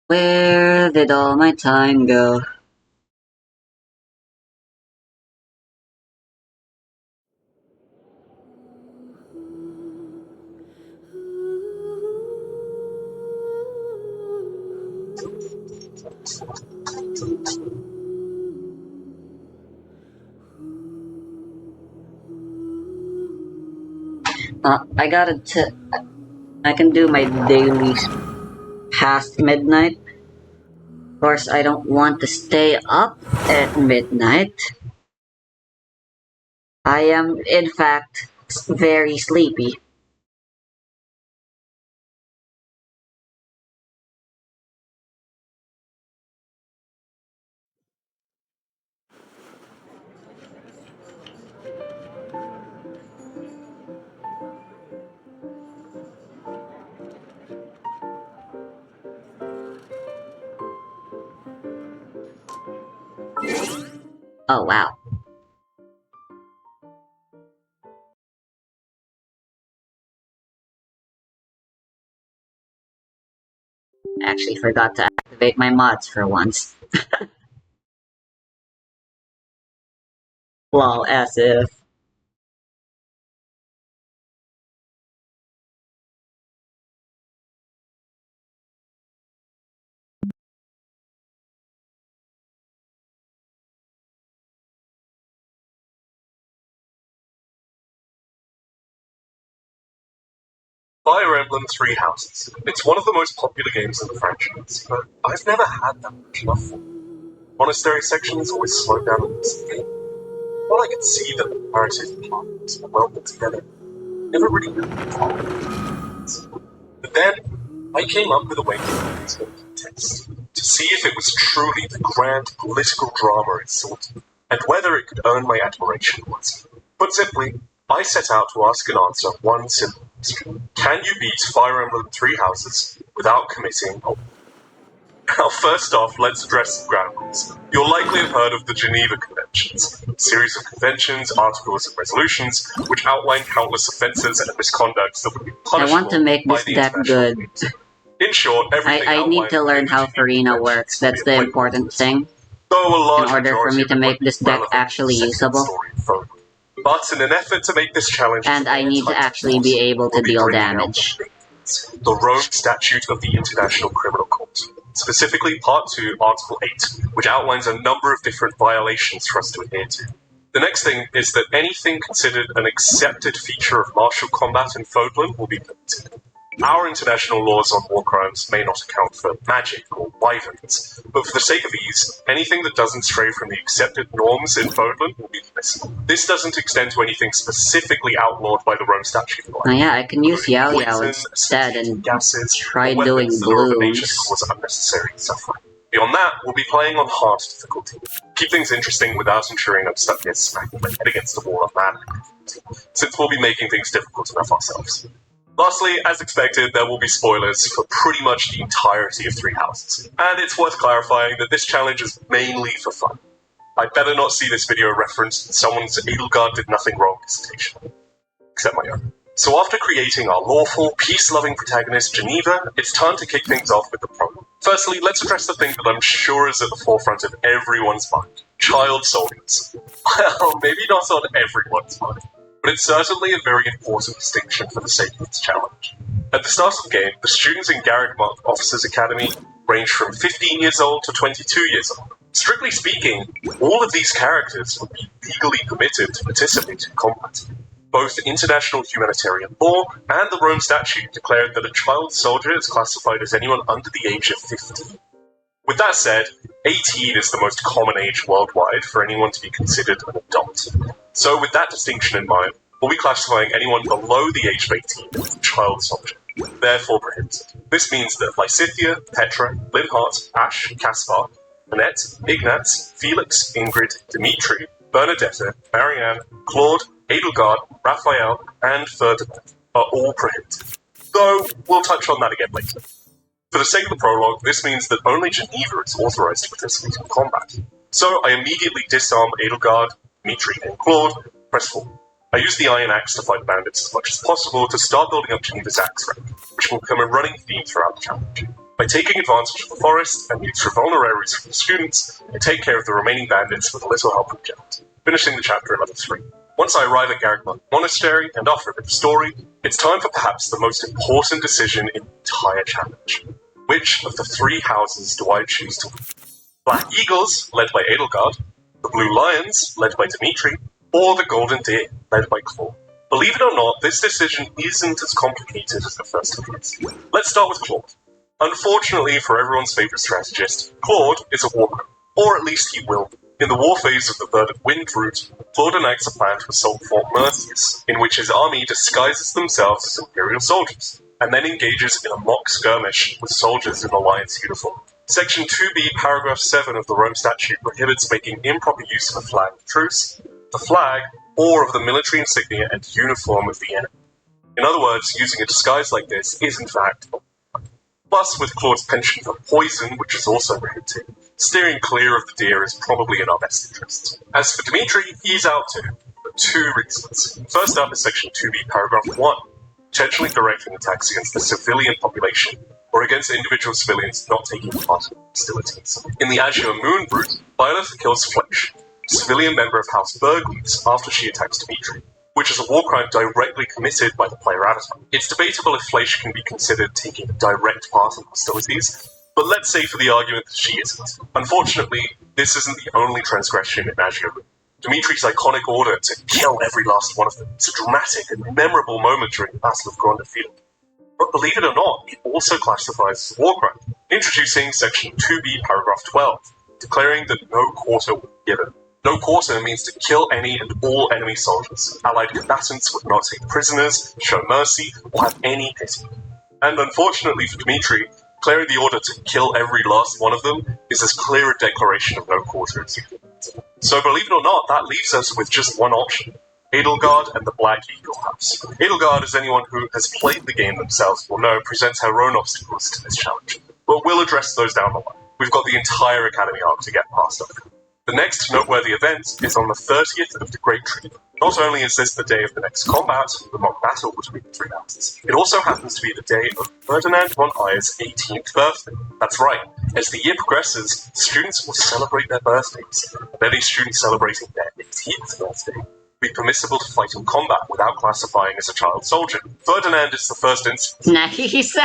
Where did all my time go? I can do my dailies past midnight. Of course, I don't want to stay up at midnight. I am, in fact, very sleepy. Oh wow. I actually forgot to activate my mods for once. Lol, as if. Fire Emblem Three Houses. It's one of the most popular games in the franchise, but I've never had that much love for it. Monastery sections always slowed down and listened to me. While I could see that the narrative and plot were well put together, never really knew the. But then, I came up with a way to make this test, to see if it was truly the grand political drama it sought, and whether it could earn my admiration once. Put simply, I set out to ask and answer one simple question. Can you beat Fire Emblem Three Houses without committing a... Now, first off, let's address some ground rules. You'll likely have heard of the Geneva Conventions, a series of conventions, articles, and resolutions which outline countless offences and misconducts that would be I punishable want to make by this the deck international good. community. In short, everything I need outlined to learn in the how Geneva Farina Conventions works. will That's be the applicable important to thing. though a In large order for majority me of to it make won't be this deck relevant actually to the second usable. story forward. But in an effort to make this challenge And I need to entirely actually be able to we'll be deal bringing out damage. the Rome Statute of the International Criminal Court, specifically Part 2, Article 8, which outlines a number of different violations for us to adhere to. The next thing is that anything considered an accepted feature of martial combat in Fodlan will be limited. Our international laws on war crimes may not account for magic or wyverns, but for the sake of ease, anything that doesn't stray from the accepted norms in Fodlan will be permissible. This doesn't extend to anything specifically outlawed by the Rome Statute. Oh yeah, I can use Yao Yao Poison, instead and gases, try or doing weapons that are of a nature to blooms. cause unnecessary suffering. Beyond that, we'll be playing on hard difficulty. Keep things interesting without ensuring I'm stuck here smacking my head against the wall on that, since we'll be making things difficult enough ourselves. Lastly, as expected, there will be spoilers for pretty much the entirety of Three Houses. And it's worth clarifying that this challenge is mainly for fun. I'd better not see this video referenced in someone's Edelgard did nothing wrong dissertation, except my own. So after creating our lawful, peace-loving protagonist, Geneva, it's time to kick things off with the problem. Firstly, let's address the thing that I'm sure is at the forefront of everyone's mind. Child soldiers. Well, maybe not on everyone's mind, but it's certainly a very important distinction for the sake of this challenge. At the start of the game, the students in Garrick Officers Academy range from 15 years old to 22 years old. Strictly speaking, all of these characters would be legally permitted to participate in combat. Both international humanitarian law and the Rome Statute declared that a child soldier is classified as anyone under the age of 15. With that said, 18 is the most common age worldwide for anyone to be considered an adult. So with that distinction in mind, we'll be classifying anyone below the age of 18 as a child soldier, therefore prohibited. This means that Lysithia, Petra, Linhart, Ash, Caspar, Annette, Ignatz, Felix, Ingrid, Dimitri, Bernadetta, Marianne, Claude, Edelgard, Raphael, and Ferdinand are all prohibited. Though we'll touch on that again later. For the sake of the prologue, this means that only Geneva is authorized to participate in combat. So I immediately disarm Edelgard, Dimitri, and Claude, press forward. I use the Iron Axe to fight bandits as much as possible to start building up Geneva's axe rank, which will become a running theme throughout the challenge. By taking advantage of the forest and the extra vulneraries from the students, I take care of the remaining bandits with a little help from Geralt, finishing the chapter at level 3. Once I arrive at Garrickmont Monastery and after a bit of story, it's time for perhaps the most important decision in the entire challenge. Which of the 3 houses do I choose to lead? Black Eagles, led by Edelgard, the Blue Lions, led by Dimitri, or the Golden Deer, led by Claude. Believe it or not, this decision isn't as complicated as it first appears. Let's start with Claude. Unfortunately for everyone's favourite strategist, Claude is a warrior, or at least he will be. In the war phase of the Verdant Wind route, Claude enacts a plan to assault Fort Mercius, in which his army disguises themselves as Imperial soldiers, and then engages in a mock skirmish with soldiers in Alliance uniform. Section 2b, paragraph 7 of the Rome Statute prohibits making improper use of a flag of truce, the flag, or of the military insignia and uniform of the enemy. In other words, using a disguise like this is in fact Plus, with Claude's penchant for poison, which is also prohibited, steering clear of the deer is probably in our best interests. As for Dimitri, he's out too, for 2 reasons. First up is Section 2b, paragraph 1, potentially directing attacks against the civilian population, or against individual civilians not taking part in hostilities. In the Azure Moon route, Lilith kills Flesh, a civilian member of House Bergleaves, after she attacks Dimitri, which is a war crime directly committed by the player avatar. It's debatable if Fleisch can be considered taking a direct part in hostilities, but let's say for the argument that she isn't. Unfortunately, this isn't the only transgression in Azure. Dimitri's iconic order to kill every last one of them is a dramatic and memorable moment during the Battle of Granda Field. But believe it or not, it also classifies as a war crime, introducing Section 2b, paragraph 12, declaring that no quarter will be given. No quarter means to kill any and all enemy soldiers. Allied combatants would not take prisoners, show mercy, or have any pity. And unfortunately for Dimitri, declaring the order to kill every last one of them is as clear a declaration of no quarter as you can get. So believe it or not, that leaves us with just one option: Edelgard and the Black Eagle House. Edelgard, as anyone who has played the game themselves will know, presents her own obstacles to this challenge. But we'll address those down the line. We've got the entire Academy arc to get past over. The next noteworthy event is on the 30th of the Great Treaty. Not only is this the day of the next combat, the mock battle between the 3 houses, it also happens to be the day of Ferdinand von Eyer's 18th birthday. That's right, as the year progresses, students will celebrate their birthdays, and any student celebrating their 18th birthday will be permissible to fight in combat without classifying as a child soldier. Ferdinand is the first instance. Nice.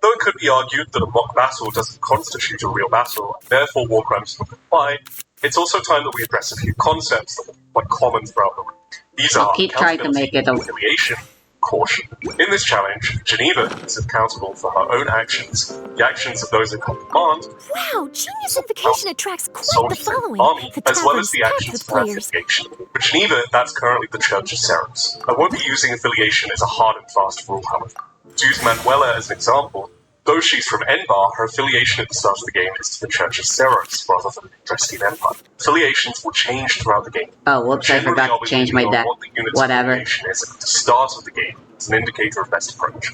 Though it could be argued that a mock battle doesn't constitute a real battle, and therefore war crimes don't apply, it's also time that we address a few concepts that are quite common throughout the room. These are keep trying to make it affiliation, caution. In this challenge, Geneva is accountable for her own actions, the actions of those in her command. Wow, Genius Invocation attracts quite the following. Army, The as well as the tavern's actions packed of her with players. affiliation. For Geneva, that's currently the Church of Ceros. I won't be using affiliation as a hard and fast rule, however. To use Manuela as an example, though she's from Enbar, her affiliation at the start of the game is to the Church of Ceros rather than the Dresden Empire. Affiliations will change throughout the game. Oh, whoops, I forgot to change my deck. Whatever. Affiliation is at the start of the game. It's an indicator of best approach.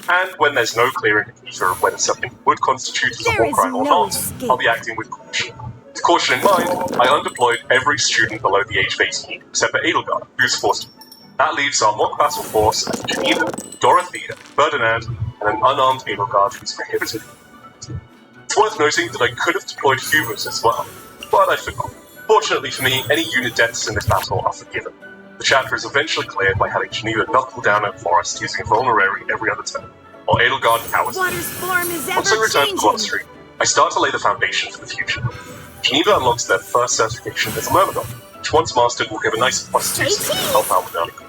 And when there's no clear indicator of whether something would constitute as a There war is crime or no not, escape. I'll be acting with caution. With caution in mind, I undeployed every student below the age of 18, except for Edelgard, who's forced. That leaves our mock battle force as Geneva, Dorothea, Ferdinand, and an unarmed Edelgard who's prohibited. It's worth noting that I could have deployed Hubert as well, but I forgot. Fortunately for me, any unit deaths in this battle are forgiven. The chapter is eventually cleared by having Geneva knuckle down at Forest using a vulnerary every other turn, while Edelgard cowers. Water's form is Once I return to ever-changing. Monastery, I start to lay the foundation for the future. Geneva unlocks their first certification as a Myrmidon, which once mastered will give a nice +2 to help out with early combat.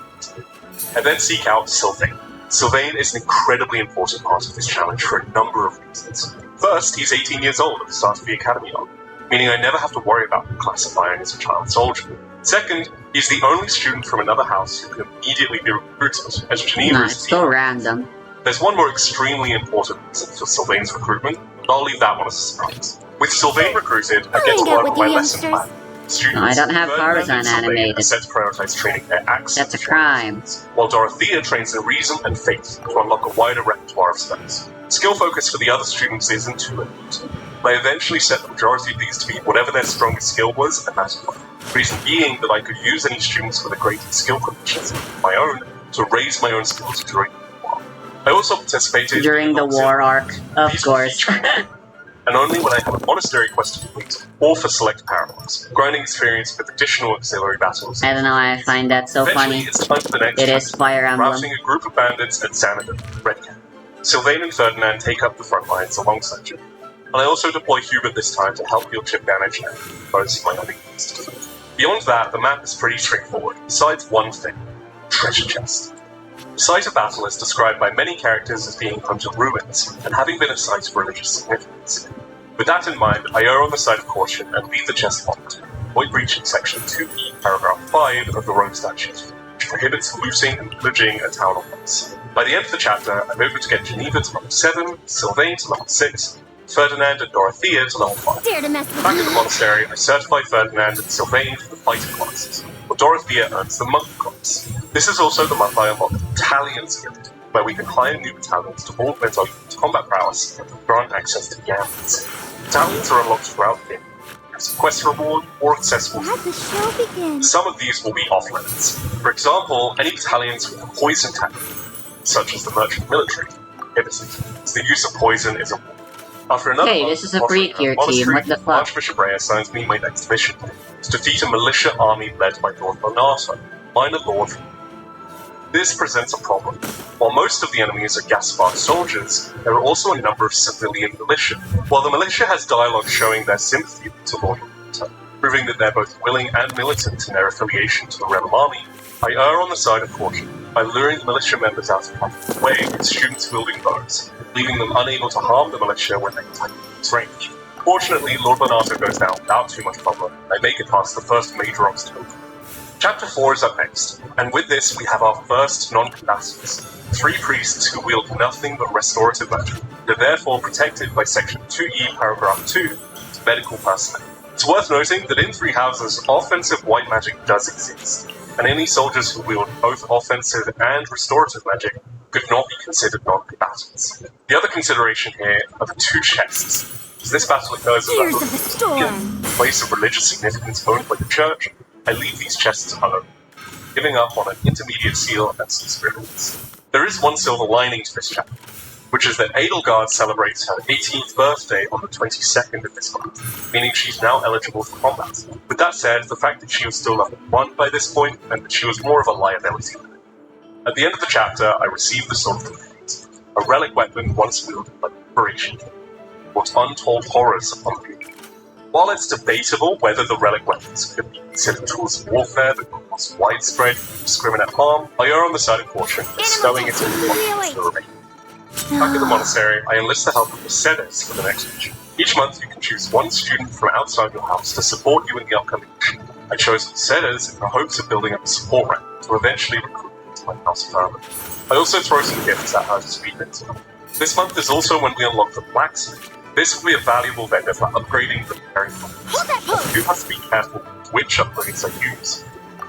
I then seek out Sylvain. Sylvain is an incredibly important part of this challenge for a number of reasons. First, he's 18 years old at the start of the Academy arc, meaning I never have to worry about him classifying as a child soldier. Second, he's the only student from another house who can immediately be recruited, as Geneva Nah, is so random. There's one more extremely important reason for Sylvain's recruitment, but I'll leave that one as a surprise. With Sylvain recruited, I get to hang out learn with my you lesson youngsters. plan. Students, No, I don't have Ferdinand Tarzan and Sylvain animated. are set to prioritize training their axes. That's a crime. While Dorothea trains in reason and faith to unlock a wider repertoire of spells. Skill focus for the other students isn't too elite. I eventually set the majority of these to be whatever their strongest skill was, and that's why. Reason being that I could use any students with a greater skill proficiency of my own to raise my own skills during the war. I also participated during the war arc, of course. and only when I had a monastery quest to complete, or for select paradox, grinding experience with additional auxiliary battles. I don't know why I find that so Eventually, funny. it's time for the next It is Fire Emblem. routing a group of bandits at Xanadu, Red Cap. Sylvain and Ferdinand take up the front lines alongside you. And I also deploy Hubert this time to help deal chip damage and most my other units. Beyond that, the map is pretty straightforward, besides one thing: treasure chest. The site of battle is described by many characters as being home to ruins, and having been a site of religious significance. With that in mind, I err on the side of caution and leave the chest locked. Avoid breaching section 2E, paragraph 5 of the Rome Statute, which prohibits looting and pillaging a town or place. By the end of the chapter, I'm able to get Geneva to level 7, Sylvain to level 6, Ferdinand and Dorothea to level 5. Dare to mess with Back me. at the monastery, I certify Ferdinand and Sylvain for the fighting classes, while Dorothea earns the monk class. This is also the month I unlock the Battalions Guild, where we can hire new battalions to augment our unit's combat prowess and grant access to gambits. Battalions are unlocked throughout the game, as a quest reward or accessible. Let the show begin. Some of these will be off-limits. For example, any battalions with a poison tactic, such as the merchant military, prohibited, as the use of poison is a war. After another Hey, month this is a of freakier monastery, team, what the fuck? Archbishop Ray assigns me my next mission to defeat a militia army led by Lord Bonato, minor lord. This presents a problem. While most of the enemies are Gaspard soldiers, there are also a number of civilian militia. While the militia has dialogue showing their sympathy to Lord Bonato, proving that they're both willing and militant in their affiliation to the rebel army, I err on the side of caution by luring the militia members out of harm's way with students wielding bows, leaving them unable to harm the militia when they attack its range. Fortunately, Lord Bonato goes down without too much problem, and I make it past the first major obstacle. Chapter 4 is up next, and with this we have our first non-combatants, 3 priests who wield nothing but restorative magic. They're therefore protected by section 2E paragraph 2 to medical personnel. It's worth noting that in 3 houses, offensive white magic does exist, and any soldiers who wield both offensive and restorative magic could not be considered non-combatants. The other consideration here are the 2 chests, as this battle occurs Years in of the storm. a place of religious significance owned by the church. I leave these chests unopened, giving up on an intermediate seal and some experience. There is one silver lining to this chapter, which is that Edelgard celebrates her 18th birthday on the 22nd of this month, meaning she's now eligible for combat. With that said, the fact that she was still level 1 by this point meant that she was more of a liability. At the end of the chapter, I received the Sword of the Fate, a relic weapon once wielded by the Liberation King, brought untold horrors upon the people. While it's debatable whether the relic weapons could be considered tools of warfare that cause widespread, indiscriminate harm, I err on the side of caution, bestowing it in the remaining. Back at the monastery, I enlist the help of the Sedes for the next mission. Each month you can choose one student from outside your house to support you in the upcoming mission. I chose the Sedes in the hopes of building up a support rank to eventually recruit into my house further. I also throw some gifts at her to speed things up. This month is also when we unlock the Blacksmith. This will be a valuable vendor for upgrading the repairing Hold that pose. You have to be careful which upgrades I use.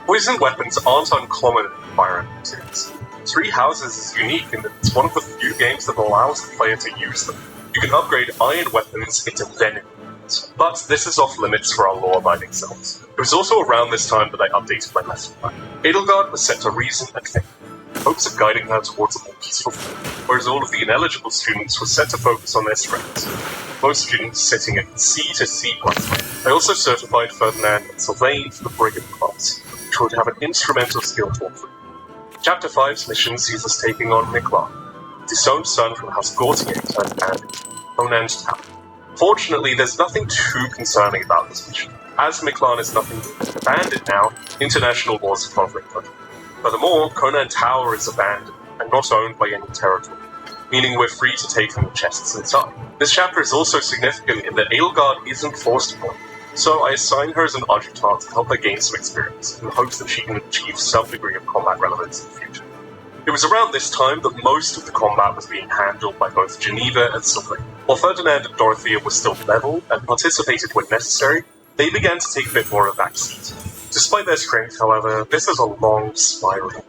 Poison weapons aren't uncommon in Fire Emblem series. 3 Houses is unique in that it's one of the few games that allows the player to use them. You can upgrade iron weapons into venom weapons, but this is off limits for our law-abiding selves. It was also around this time that I updated my lesson plan. Edelgard was set to reason and think, in hopes of guiding her towards a more peaceful future, whereas all of the ineligible students were set to focus on their strengths, most students sitting at C to C++. I also certified Ferdinand and Sylvain for the Brigand class, which would have an instrumental skill to offer. Chapter 5's mission sees us taking on Miklan, his own son from House Gautier turned bandit, Conan's Tower. Fortunately, there's nothing too concerning about this mission, as Miklan is nothing but a bandit now, international laws of conflict. Furthermore, Conan Tower is abandoned and not owned by any territory, meaning we're free to take from the chests inside. This chapter is also significant in that Edelgard isn't forced upon, so I assign her as an adjutant to help her gain some experience, in the hopes that she can achieve some degree of combat relevance in the future. It was around this time that most of the combat was being handled by both Geneva and Sylvain. While Ferdinand and Dorothea were still level and participated when necessary, they began to take a bit more of a backseat. Despite their strength, however, this is a long spiral.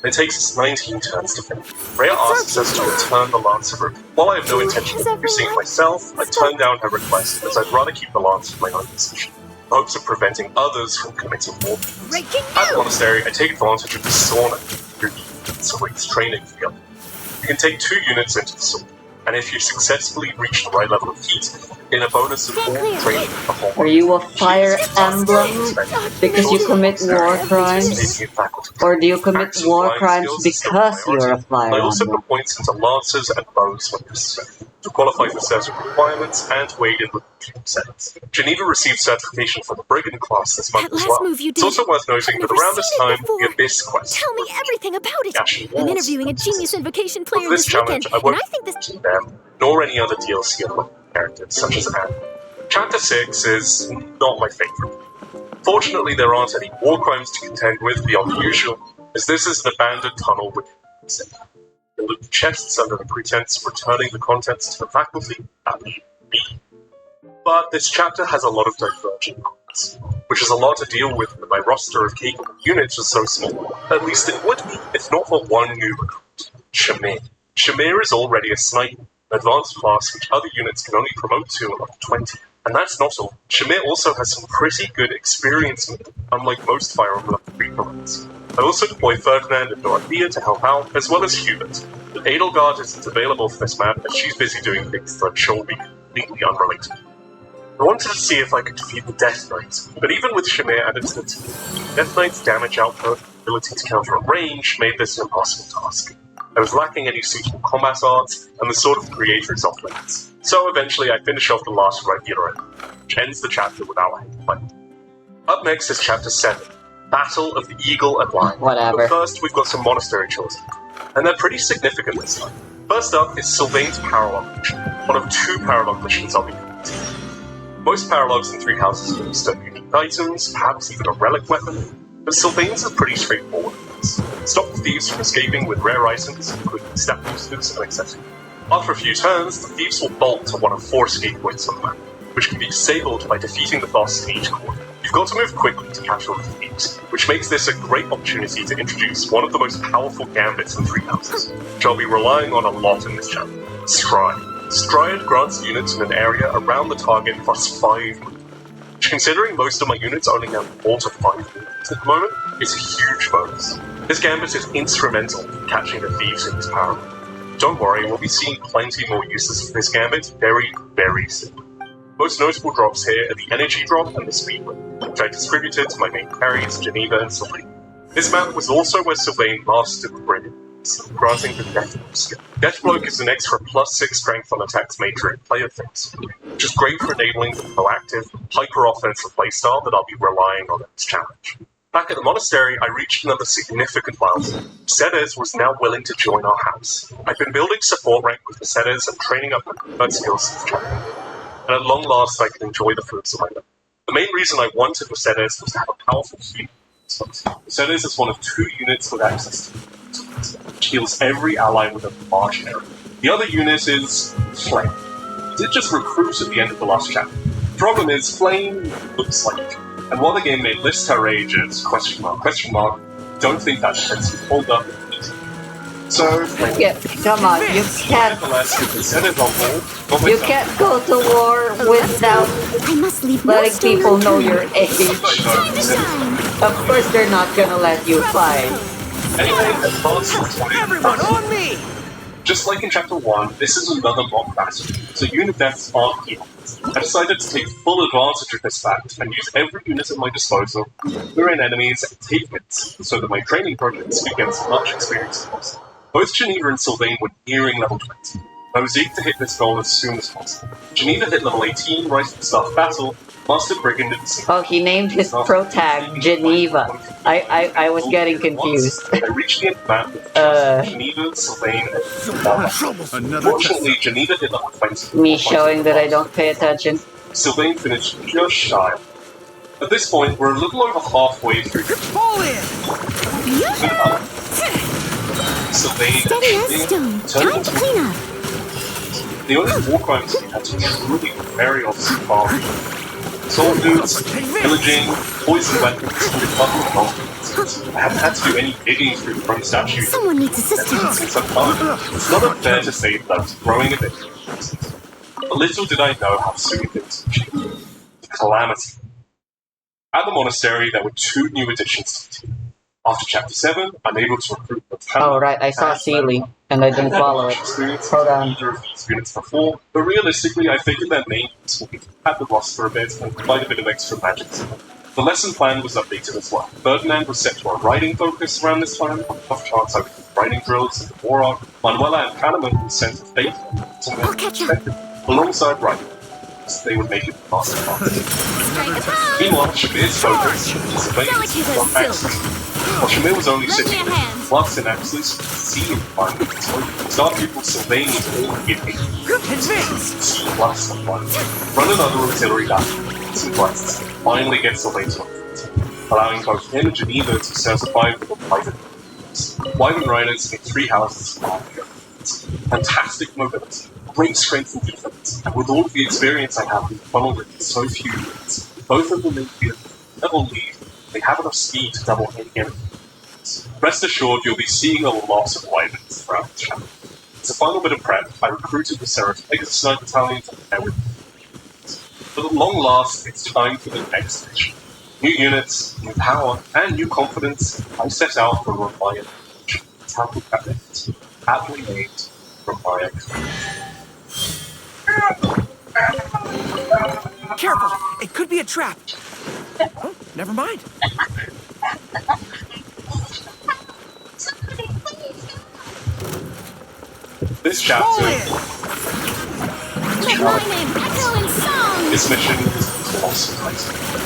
It takes us 19 turns to finish. Rhea asks us to return the Lancer route. While I have no intention of using it myself, I turn down her request, as I'd rather keep the Lance for my own position, in hopes of preventing others from committing war. At the monastery, I take advantage of the sauna through the Sylvain's training field. You can take 2 units into the sword, and if you successfully reach the right level of heat, in a bonus of all training the whole Are you a fire emblem because you commit war crimes? Or do you commit war crimes because you're a fire I also emblem? put points into lancers and bows when necessary, to qualify for certain requirements and to aid in recruiting settings. Geneva received certification for the Brigand class this month That as last well. move you It's did, also worth noting I've that never around this seen it time, before. the Abyss quest. Tell me everything about it. Ashen I'm Walls. interviewing a genius invocation player For this this challenge, weekend, I and won't I think this... mention them, nor any other DLC of characters, such as Anne. Chapter 6 is not my favourite. Fortunately, there aren't any war crimes to contend with beyond the usual, as this is an abandoned tunnel with you loot chests under the pretense of returning the contents to the faculty, i.e. me. But this chapter has a lot of diverging points, which is a lot to deal with when my roster of capable units was so small. At least it would be, if not for one new recruit, Shamir. Shamir is already a sniper, an advanced class which other units can only promote to at level 20. And that's not all. Shamir also has some pretty good experience with it, unlike most Fire Emblem promotes. I also deploy Ferdinand and Dorothea to help out, as well as Hubert. But Edelgard isn't available for this map, as she's busy doing things that I'm sure will be completely unrelated. I wanted to see if I could defeat the Death Knight, but even with Shamir added to the team, Death Knight's damage output and ability to counter at range made this an impossible task. I was lacking any suitable combat arts and the sort of creator's off limits. So eventually I finish off the last regular enemy, which ends the chapter without having to fight. Up next is Chapter 7, Battle of the Eagle and Lion. Whatever. But first, we've got some monastery chores, and they're pretty significant this time. First up is Sylvain's Paralog mission, one of 2 Paralog missions I'll be completing. Most Paralogs in 3 houses will bestow unique items, perhaps even a relic weapon, but Sylvain's are pretty straightforward. Stop the thieves from escaping with rare items, including stat boosters and accessories. After a few turns, the thieves will bolt to one of 4 escape points on the map, which can be disabled by defeating the boss in each corner. You've got to move quickly to capture the thieves, which makes this a great opportunity to introduce one of the most powerful gambits in 3 houses, which I'll be relying on a lot in this chapter, Stride. Stride grants units in an area around the target plus 5 movement, which, considering most of my units only have 4 to 5 movements at the moment, is a huge bonus. This gambit is instrumental in catching the thieves in this power. Don't worry, we'll be seeing plenty more uses for this gambit very, very soon. Most notable drops here are the energy drop and the speed whip, which I distributed to my main carries, Geneva and Sylvain. This map was also where Sylvain mastered the Brigand, granting the Deathblow skill. Deathblow gives an extra plus 6 strength on attacks made during player phase, which is great for enabling the proactive, hyper-offensive playstyle that I'll be relying on in this challenge. Back at the monastery, I reached another significant milestone. Ceres was now willing to join our house. I've been building support rank with Ceres and training up my combat skills since chapter 1, and at long last I can enjoy the fruits of my labor. The main reason I wanted Ceres was to have a powerful healing. Ceres is one of 2 units with access to which heals every ally with a large area. The other unit is Flame. I did just recruit at the end of the last chapter. The problem is, Flame looks like it. And while the game may list her age as question mark, don't think that defense will hold up. So, Flame. Yeah, come on, you can't. Nevertheless, you can set it on hold. You can't go to war without I must leave no letting stone people know unturned. your age. Time to shine! Of course, they're not gonna let you fight. Anyway, advance to Everyone on me! Just like in Chapter 1, this is another mock battle, so unit deaths aren't equal. I decided to take full advantage of this fact and use every unit at my disposal, lure in enemies, and take hits, so that my training projects could get as much experience as possible. Both Geneva and Sylvain were nearing level 20. I was eager to hit this goal as soon as possible. Geneva hit level 18 right at the start of battle, mastered Brigand at the same time. Oh, he named his pro tag Geneva. I was getting confused. I reached the end of the map with Geneva, Sylvain, and Sylvain. Fortunately, Geneva hit level 20. Me showing that I don't pay attention. Sylvain finished just shy. At this point, we're a little over halfway through. Pull in! Sylvain Steady as stone. Time to clean up. The only war crimes we had to truly very obviously far. Soul loots, pillaging, poison weapons, and other nonsense. I haven't had to do any digging through the front statues. Someone needs assistance. Since I'm done. It's not unfair to say that I was growing a bit. But little did I know how soon things would change. The calamity. At the monastery, there were 2 new additions to the team. After Chapter 7, I'm able to recruit the Oh, right, I saw Sealy, and I didn't follow it. Hold on. Either of these units before, but realistically, I figured their main use will be to pad the boss for a bit and provide a bit of extra magic. The lesson plan was updated as well. Ferdinand was set to a riding focus around this time, off chance I would do riding drills in the war arc. Manuela and Kahneman were sent to Faith, I'll catch up. alongside riding. So they would make it faster and faster. Meanwhile, Shamir's focus was surveillance on Axis. While Shamir was only sitting in flux and Axis, seeing fire, Star Pupil Sylvain was all giving. See plus on one. Run another auxiliary battle. See plus. Finally gets Sylvain to allowing both him and Geneva to certify for the private. Wyvern Riders in 3 houses are fantastic mobility, great strength and defense, and with all of the experience I have funneled in so few units, both of them in the level lead, they have enough speed to double any enemy. Rest assured, you'll be seeing a lot of Wyverns throughout the chapter. As a final bit of prep, I recruited the Seraph Pegasus Knight Battalion to prepare with me. But at long last, it's time for the next mission. New units, new power, and new confidence, I set out for Ramaya. Tackle Cabinet, aptly named Ramaya. Careful! It could be a trap. Oh, never mind. This chapter, Let my name echo in song. this mission is colossal,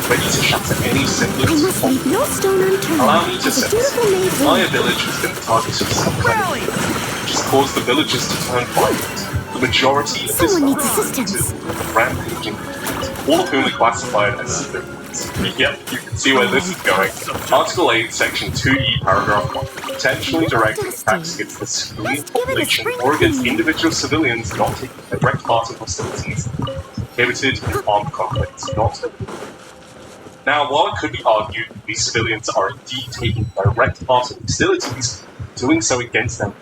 ready to shatter any I semblance must of leave no stone unturned. Allow me to As a say, dutiful maid my will. village has been the target of some Rally! which has caused the villagers to turn violent. The majority of this Someone needs number assistance. to rampaging, all of whom are classified as civilians. Yep, you can see where this is going. Article 8, Section 2E, Paragraph 1. Intentionally directing attacks against the civilian population or against individual civilians not taking direct part in hostilities prohibited in armed conflicts, not Now, while it could be argued these civilians are indeed taking direct part in hostilities, doing so against them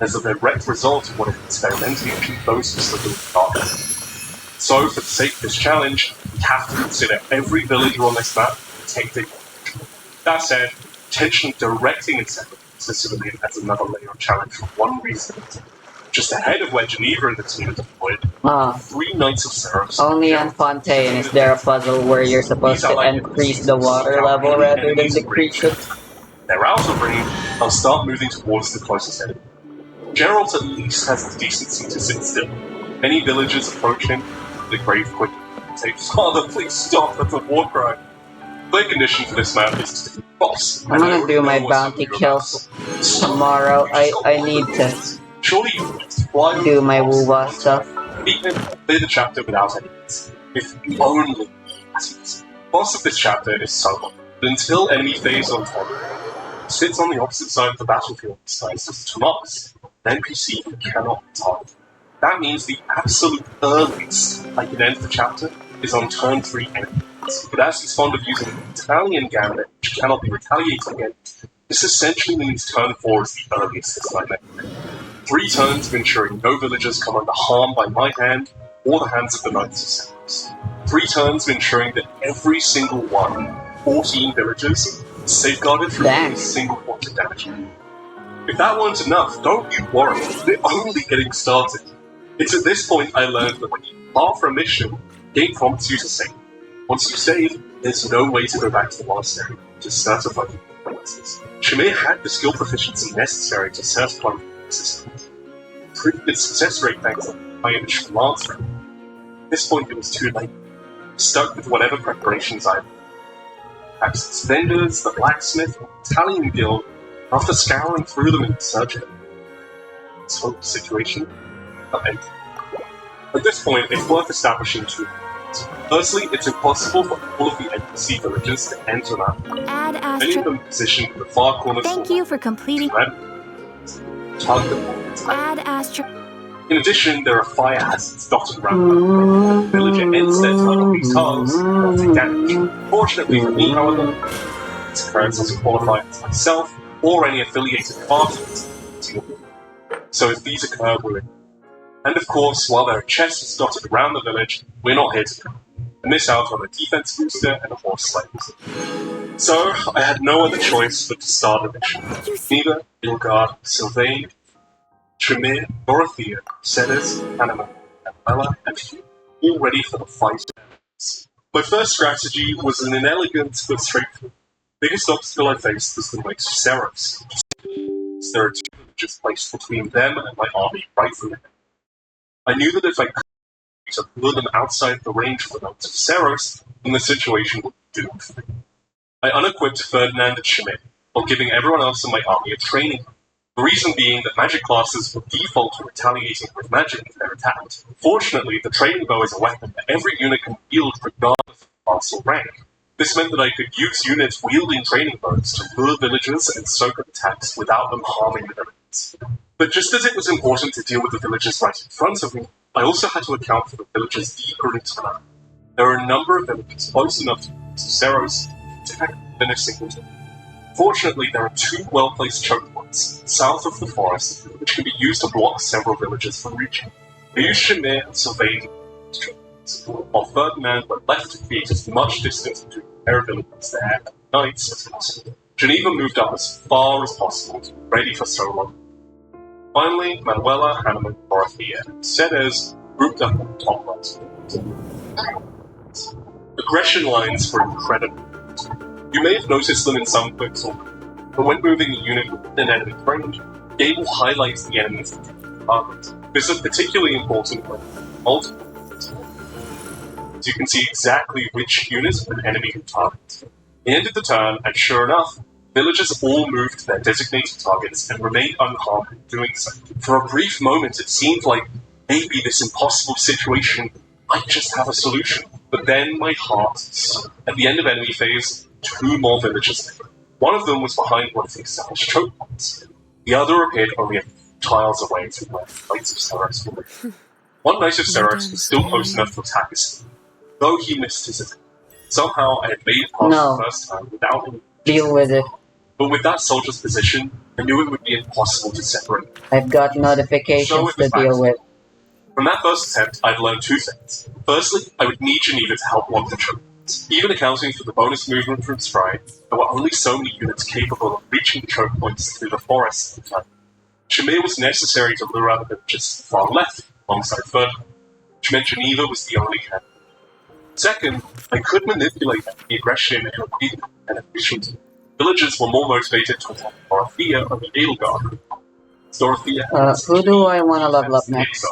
as a direct result of what is experimentally achieved those who civilians are. So, for the sake of this challenge, we have to consider every villager on this map protected. That said, intentionally directing itself to civilian adds another layer of challenge for one reason. Just ahead of where Geneva and the team are deployed, 3 Knights of Seraphs. Only on Fontaine is there a puzzle where you're supposed to increase the water level rather than decrease it. They're out of range, I'll start moving towards the closest enemy. Geralt at least has the decency to sit still. Many villagers approach him, the grave quick say, "Father, please stop, that's a war crime." The condition for this map is to defeat the boss. I'm gonna do my bounty kills tomorrow. I need to Surely you would fly do my woo-wah stuff. beat him, clear the chapter without any hits. If only hits. Boss of this chapter is Sauron, but until enemy phase on top, sits on the opposite side of the battlefield besides as Tomas, an NPC who cannot be targeted. That means the absolute earliest I can end the chapter is on turn 3 enemies. But as he's fond of using the Italian gambit, which cannot be retaliated against, this essentially means turn 4 is the earliest this nightmare. 3 turns of ensuring no villagers come under harm by my hand or the hands of the Knights of Seraphs. 3 turns of ensuring that every single one, 14 villagers, is safeguarded from every single point of damage. If that weren't enough, don't you worry, we're only getting started. It's at this point I learned that when you bar for a mission, the game prompts you to save. Once you save, there's no way to go back to the monastery to certify the performances. Shamir had the skill proficiency necessary to certify the system. Improved its success rate thanks to my initial lance round. At this point it was too late. Stuck with whatever preparations I had. Perhaps its vendors, the blacksmith, or Italian guild, after scouring through them in search of it. This whole situation. At this point, it's worth establishing 2 things. Firstly, it's impossible for all of the NPC villagers to enter that. Add Many of asterisk. them positioned in the far corners Thank you for completing. target them. Add asterisk. In addition, there are fire hazards dotted around the map. The villager ends their turn on these tiles, they'll take damage. Fortunately for me, however, this occurrence doesn't qualify as myself or any affiliated parties. So if these occur, we're in. And of course, while there are chests dotted around the village, we're not here to go and miss out on a defense booster and a horse sleigh. So, I had no other choice but to start the mission. Neva, Ilgard, Sylvain, Tremere, Dorothea, Ceres, Anima, Bella, and Hugh, all ready for the fight. My first strategy was an inelegant but straightforward. The biggest obstacle I faced was the Knights of Seros. There are two villages placed between them and my army right from the head. I knew that if I to lure them outside the range of the Knights of Seros, then the situation would be doomed for me. I unequipped Ferdinand and Chimay, while giving everyone else in my army a training. The reason being that magic classes would default to retaliating with magic if they're attacked. Fortunately, the training bow is a weapon that every unit can wield regardless of class or rank. This meant that I could use units wielding training bows to lure villagers and soak up attacks without them harming the enemies. But just as it was important to deal with the villagers right in front of me, I also had to account for the villagers deeper into the map. There are a number of villages close enough to Seros to attack within a single turn. Fortunately, there are two well-placed choke points south of the forest, which can be used to block several villages from reaching. I used Chimay and Sylvain as choke points, while Ferdinand went left to create as much distance between their villages there and knights as possible. Geneva moved up as far as possible to be ready for Solon. Finally, Manuela, Hannah, Dorothea, and Ceres grouped up on the top right. Aggression lines were incredible. You may have noticed them in some clips already, but when moving a unit within an enemy's range, Gable highlights the enemy's target. This is particularly important when multiple units so you can see exactly which unit an enemy can target. He ended the turn, and sure enough, villagers all moved to their designated targets and remained unharmed in doing so. For a brief moment, it seemed like maybe this impossible situation might just have a solution. But then my heart sank. At the end of enemy phase, two more villagers appeared. One of them was behind one of the established choke points. The other appeared only a few tiles away from where the Knights of Seros were. One Knight of Seros was still close enough to attack his team, though he missed his attack. Somehow I had made it past the first time without him. Deal with it. But with that soldier's position, I knew it would be impossible to separate. I've got notifications to deal with. From that first attempt, I'd learned two things. Firstly, I would need Geneva to help block the choke points. Even accounting for the bonus movement from Stride, there were only so many units capable of reaching the choke points through the forest at the time. Chimay was necessary to lure out the villagers to the far left, alongside Ferdinand, which meant Geneva was the only candidate. Second, I could manipulate the aggression in a way and efficiently. Villagers were more motivated to attack Dorothea and the Edelgard. Dorothea who do I want to level up next?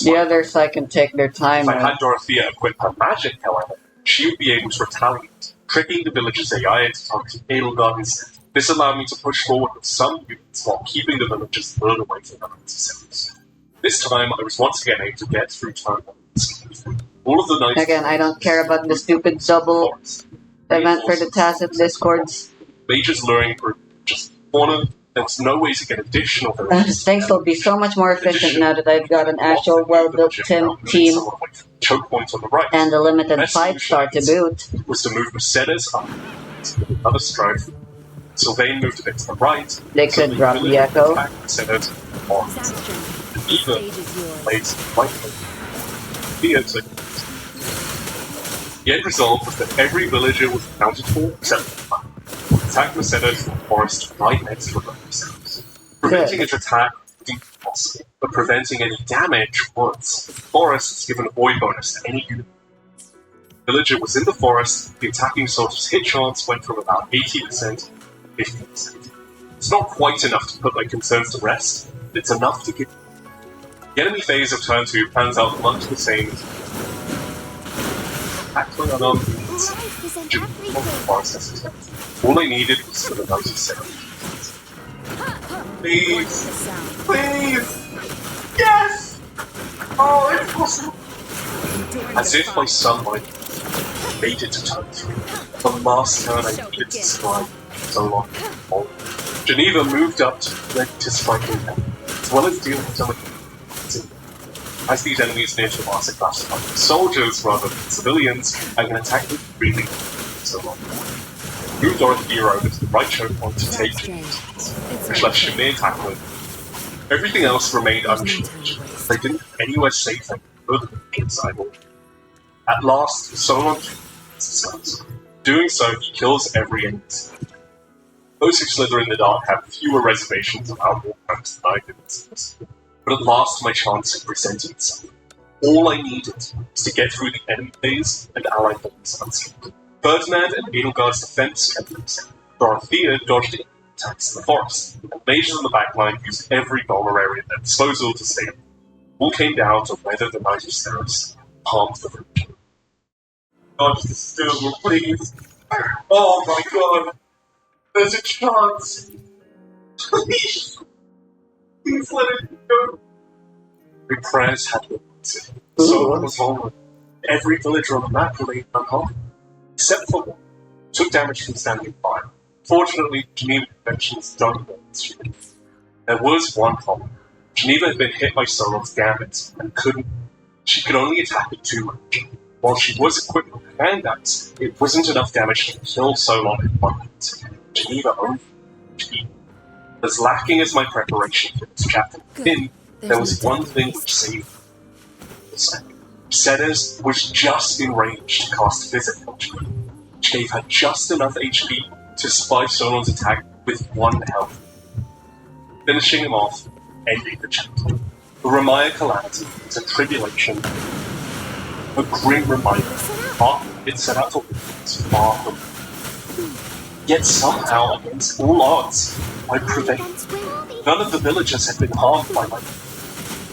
The others I can take their time If I with. had Dorothea equip her magic, however, she would be able to retaliate, tricking the villagers' AI into targeting Edelgard instead. This allowed me to push forward with some units while keeping the villagers lured away from the Knights of Seros. This time, I was once again able to get through turn 1. All of the knights... Again, I don't care about the stupid double event for the tacit discords. Mages luring for just corner. There's no way to get additional villagers. Things will be so much more efficient now that I've got an actual well-built team Choke points on the right. and a limited 5-star to boot. Was to move Mercedes up to another strike. Sylvain moved a bit to the right. They could drop the echo. Mercedes on. Eva plays right foot. The end result was that every villager was accounted for except for attack Mercedes from the forest right next to the themselves. Preventing its attack was impossible, but preventing any damage was. The forest is given a void bonus to any unit. The villager was in the forest, the attacking soldier's hit chance went from about 80% to 50%. It's not quite enough to put my concerns to rest, but it's enough to give. The enemy phase of turn 2 pans out much the same as actually unarmed units. All I needed was for the Knights of Seros. Please! Please! Yes! Oh, it's possible! As if by some might, I made it to turn 3. The last turn I needed to strike so long. Geneva moved up ready to strike me down, as well as deal with some of as these enemies near to Mars are classified as soldiers rather than civilians, I can attack them freely so long. Move Dorothea over to the right choke point to take which left Chimay tackling. Everything else remained unchanged. They didn't have anywhere safe further than the inside wall. At last, Solon Doing so, he kills every enemy. Those who slither in the dark have fewer reservations about Warcraft than I did. But at last my chance had presented itself. All I needed was to get through the enemy phase and ally bombs unscathed. Ferdinand and Edelgard's defense kept themselves. Dorothea dodged in attacks in the forest, and mages in the backline used every dollar area at their disposal to stay up. All came down to whether the Knight of Steros harmed the village. Dodge the silver, please. Oh my god. There's a chance. Please. Please let it go. My prayers had been answered. So was Holman. Every villager on the map remained unharmed, except for one. Took damage from standing fire. Fortunately, Geneva Conventions don't know this. There was one problem. Geneva had been hit by Sauron's gambit and she could only attack it too much. While she was equipped with a hand axe, it wasn't enough damage to kill Sauron in one hit. Geneva only as lacking as my preparation for this chapter had been, there was one thing which saved me. Ceres was just in range to cast physical HP, which gave her just enough HP to survive Sauron's attack with 1 health. Finishing him off, ending the chapter. The Ramaya calamity is a tribulation, a grim reminder of it set out to win far from me. Yet somehow, against all odds, I prevailed. None of the villagers had been harmed by my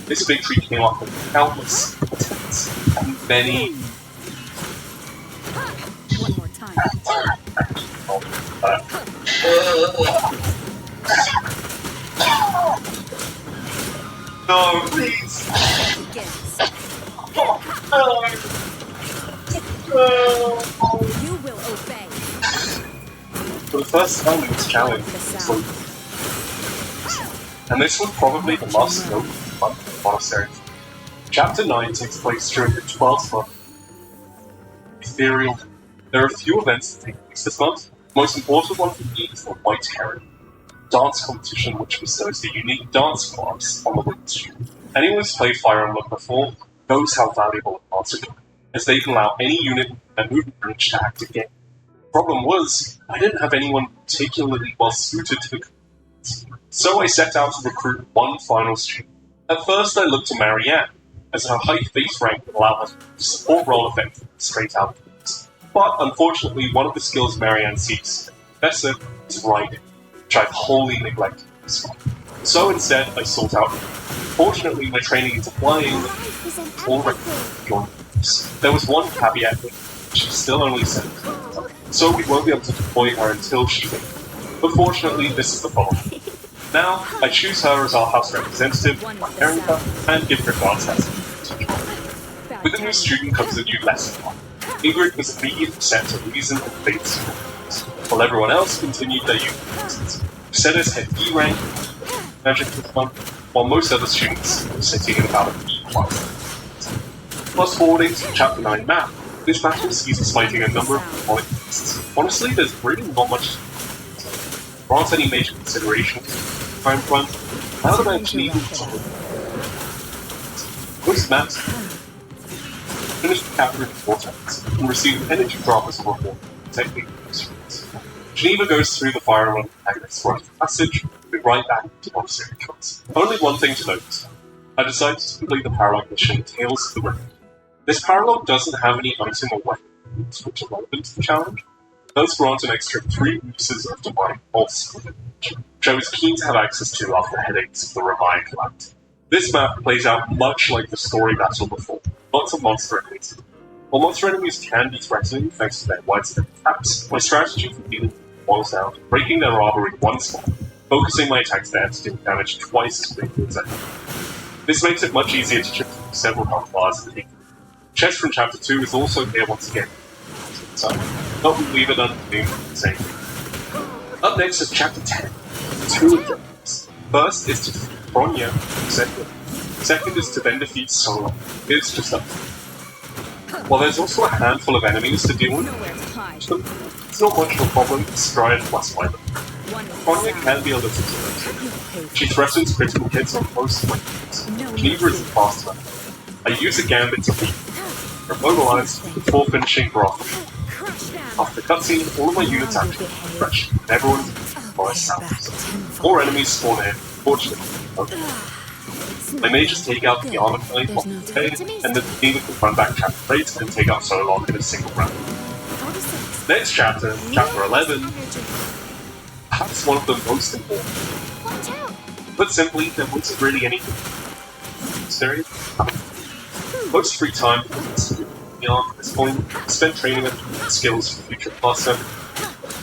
This victory came off with countless attempts and many. One more time. No, please. You will obey. For the first time in this challenge, and this was probably the last note of the monastery. Chapter 9 takes place during the 12th month. Ethereal. There are a few events that take place this month. The most important one for me is the White Heron dance competition, which bestows the unique dance class on the winning student. Anyone who's played Fire Emblem before knows how valuable a dance is, as they can allow any unit and movement range to act again. The problem was, I didn't have anyone particularly well suited to the competition, so I set out to recruit one final student. At first I looked to Marianne, as her high face rank would allow her to support roll effectively straight out. But unfortunately, one of the skills Marianne seeks, Professor, is riding, which I've wholly neglected this one. So instead, I sought out. Fortunately, my training into flying already joined us. There was one caveat that she's still only 17, so we won't be able to deploy her until she leaves. But fortunately, this is the following. Now, I choose her as our house representative, my Erica, and give her dance lessons. With a new student comes a new lesson plan. Ingrid was immediately set to reason and faith, while everyone else continued their youth lessons. Ceres had E rank, magic with one, while most other students were sitting in about an E class. Fast forwarding to the Chapter 9 map, this battle sees us fighting a number of demonic beasts. Honestly, there's really not much to do. There aren't any major considerations. Time front, now that I actually even talk. Most maps finish the chapter in 4 times and receive an energy drop as a reward for protecting the students. Geneva goes through the Fire Emblem protagonist's rite of passage, and be right back to monastery choice. Only one thing to note. I decided to complete the paralogue mission Tales of the Rift. This paralogue doesn't have any item or weapons which are relevant to the challenge. It does grant an extra 3 uses of Divine Pulse, which I was keen to have access to after the headaches of the Ramaya calamity. This map plays out much like the story battle before. Lots of monster enemies. While monster enemies can be threatening thanks to their widespread attacks, my strategy for dealing boils down to breaking their armor in one spot, focusing my attacks there to deal damage twice as quickly as I can. This makes it much easier to chip through several health bars and chest from Chapter 2 is also here once again, so don't leave it undoing the same thing. Up next is Chapter 10, 2 objectives. First is to defeat Bronya, second is to then defeat Sauron. It's just up. While there's also a handful of enemies to deal with, it's not much of a problem to stride plus weapon. Bronya can be a little slow. She threatens critical hits on most weapons. Geneva isn't fast enough. I use a gambit to beat her, immobilized before finishing her off. After the cutscene, all of my units actually refresh, and everyone's forest south. More enemies spawn in, fortunately. My mages take out the armored knight while they and the demon can run back chapter 8 and take out Solon in a single round. Next chapter, chapter 11, perhaps one of the most important. Put simply, there wasn't really anything necessary. Most free time at this point, spent training and skills for future class 7,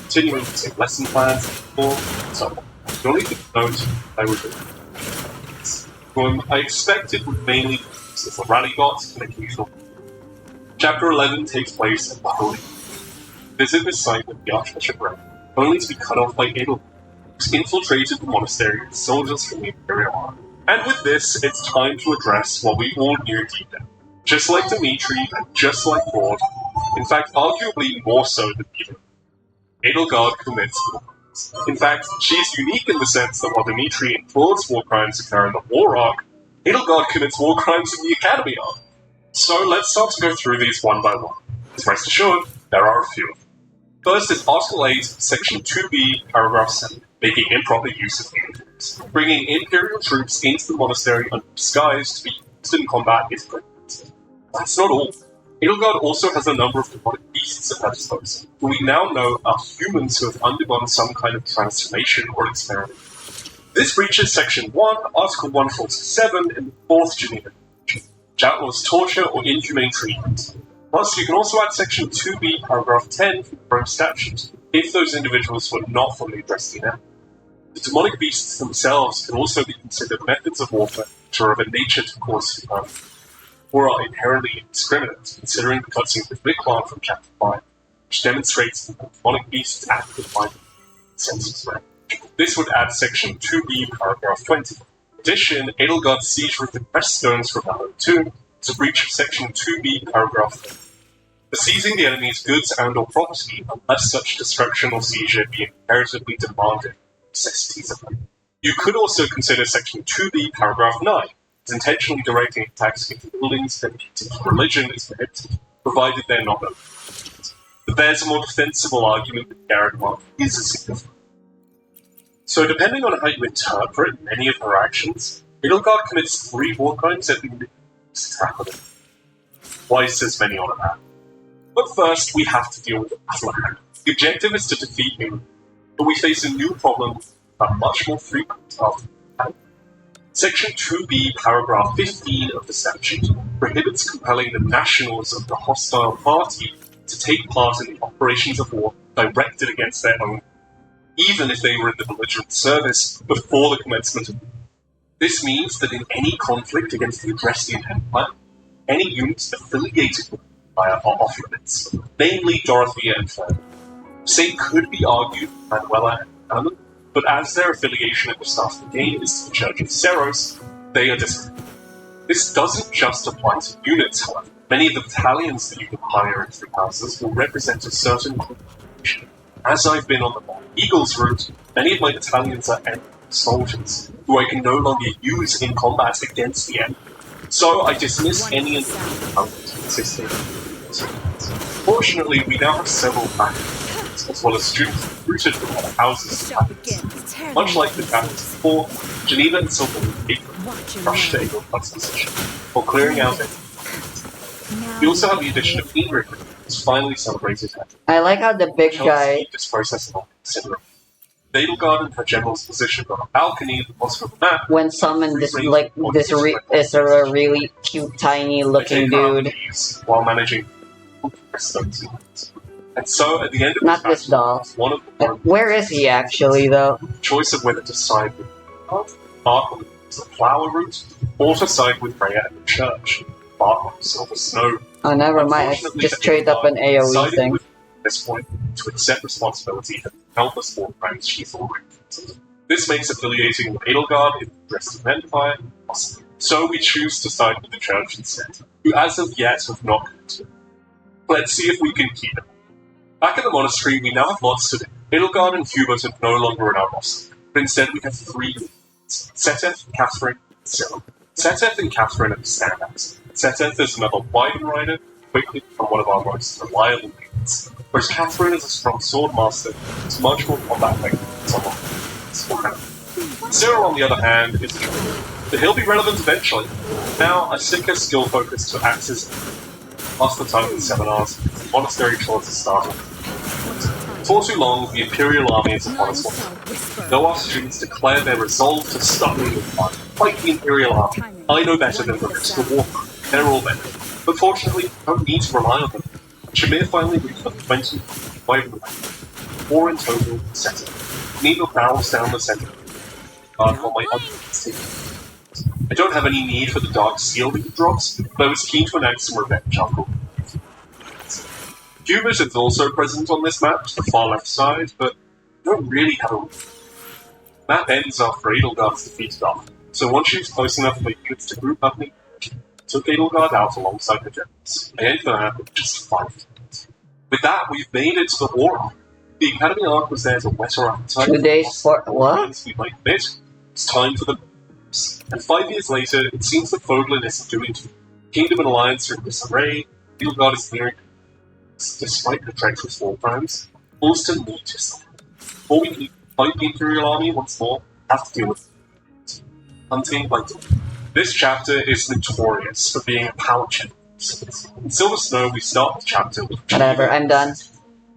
continuing to take lesson plans, or so on. The only thing to note I would do. I expected would mainly use the rally bot and occasional. Chapter 11 takes place at the Holy. Visit this site with the Archbishop Ray, only to be cut off by Adel, who's infiltrated the monastery with soldiers from the Imperial Army. And with this, it's time to address what we all knew deep down. Just like Dimitri, and just like Lord, in fact, arguably more so than even, Edelgard commits war crimes. In fact, she's unique in the sense that while Dimitri and Claude's war crimes occur in the War arc, Edelgard commits war crimes in the Academy arc. So let's start to go through these one by one. Rest assured, there are a few of them. First is Article 8, Section 2b, Paragraph 7, making improper use of uniforms. Bringing Imperial troops into the monastery under disguise to be used in combat is prohibited. That's not all. Edelgard also has a number of demonic beasts at her disposal, who we now know are humans who have undergone some kind of transformation or experiment. This breaches Section 1, Article 147 in the 4th Geneva Convention, which outlaws torture or inhumane treatment. Plus, you can also add Section 2b, Paragraph 10 from the Rome Statute, if those individuals were not fully dressed in it. The demonic beasts themselves can also be considered methods of warfare which are of a nature to cause harm, or are inherently indiscriminate, considering the cutscene with Miklan from Chapter 5, which demonstrates that the demonic beasts act with mind senses range. This would add Section 2b, Paragraph 20. In addition, Edelgard's seizure of the pressed stones from Valor 2 is a breach of Section 2b, Paragraph 30. For seizing the enemy's goods and or property, unless such destruction or seizure be imperatively demanded, necessities of them. You could also consider Section 2b, Paragraph 9, as intentionally directing attacks into buildings dedicated to religion is prohibited, provided they're not open. But there's a more defensible argument that Garrett Mark is a significant. So depending on how you interpret many of her actions, Edelgard commits 3 war crimes that we need to tackle them. Twice as many on a map. But first, we have to deal with Atlahand. The objective is to defeat him, but we face a new problem that are much more frequent after that. Section 2b, Paragraph 15 of the statute prohibits compelling the nationals of the hostile party to take part in the operations of war directed against their own, even if they were in the belligerent service before the commencement of war. This means that in any conflict against the Adrestian Empire, any units affiliated with are off limits, namely Dorothea and Fern. Same could be argued for Manuela and Alan, but as their affiliation at the start of the game is to the Church of Seros, they are disconnected. This doesn't just apply to units, however. Many of the battalions that you can hire into the houses will represent a certain corporation. As I've been on the Bald Eagles route, many of my battalions are enemy soldiers, who I can no longer use in combat against the enemy. So I dismiss any and all existing. Fortunately, we now have several backgrounds, as well as students recruited from other houses and battalions. Much like the chapters before, Geneva and Silver rushed to Edelgard's position, while clearing out it. We also have the addition of Ingrid, who's finally celebrated her. I like how the big guy. This process along considering. Edelgard and her general's position on a balcony at the bottom of the map. When summoned, this is a really cute, tiny looking dude. While managing and so at the end of not this doll. One of the where is he actually though? Choice of whether to side with Bark the flower route or to side with Freya at the church. Bark Silver Snow. Oh, never mind. I just traded up an AoE thing. At this point, to accept responsibility for countless war crimes she's already committed. This makes affiliating with Edelgard in the Dresden Empire possible. So we choose to side with the church instead, who as of yet have not committed. Let's see if we can keep it. Back at the monastery, we now have lots to do. Edelgard and Hubert are no longer in our roster, but instead we have 3 units: Seteth, Catherine, and Cyril. Seteth and Catherine are the standouts. Seteth is another Wyvern rider, quickly become one of our most reliable units. whereas Catherine is a strong sword master who's much more combat-like than someone. Cyril, on the other hand, is a druid, but he'll be relevant eventually. Now, I think her skill focus to axes plus the time in seminars, monastery chores are starting. For too long, the Imperial Army is upon us all. Though our students declare their resolve to stop me and fight the Imperial Army, I know better than the rest of the war. They're all men. But fortunately, I don't need to rely on them. Shamir finally reached the 25 4 in total setting. Needle barrels down the center. Guard for my other team. I don't have any need for the dark seal that he drops, but I was keen to enact some revenge after all. Hubert is also present on this map, to the far left side, but I don't really have a map ends after Edelgard's defeated off, so once she was close enough for the units to group up me, took Edelgard out alongside the generals. I ended the map with just 5 units. With that, we've made it to the Aura. The Academy arc was there to whet our appetite. 2 days for what? We might admit, it's time for the and 5 years later, it seems that Foglin isn't doing too. Kingdom and Alliance are in disarray, Edelgard is nearing. Despite the treacherous war crimes, Ulston needs his son. Before we can fight the Imperial Army once more, have to deal with hunting by day. This chapter is notorious for being a power check. In Silver Snow, we start the chapter with Whatever, I'm done.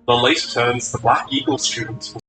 The later turns, the Black Eagle students will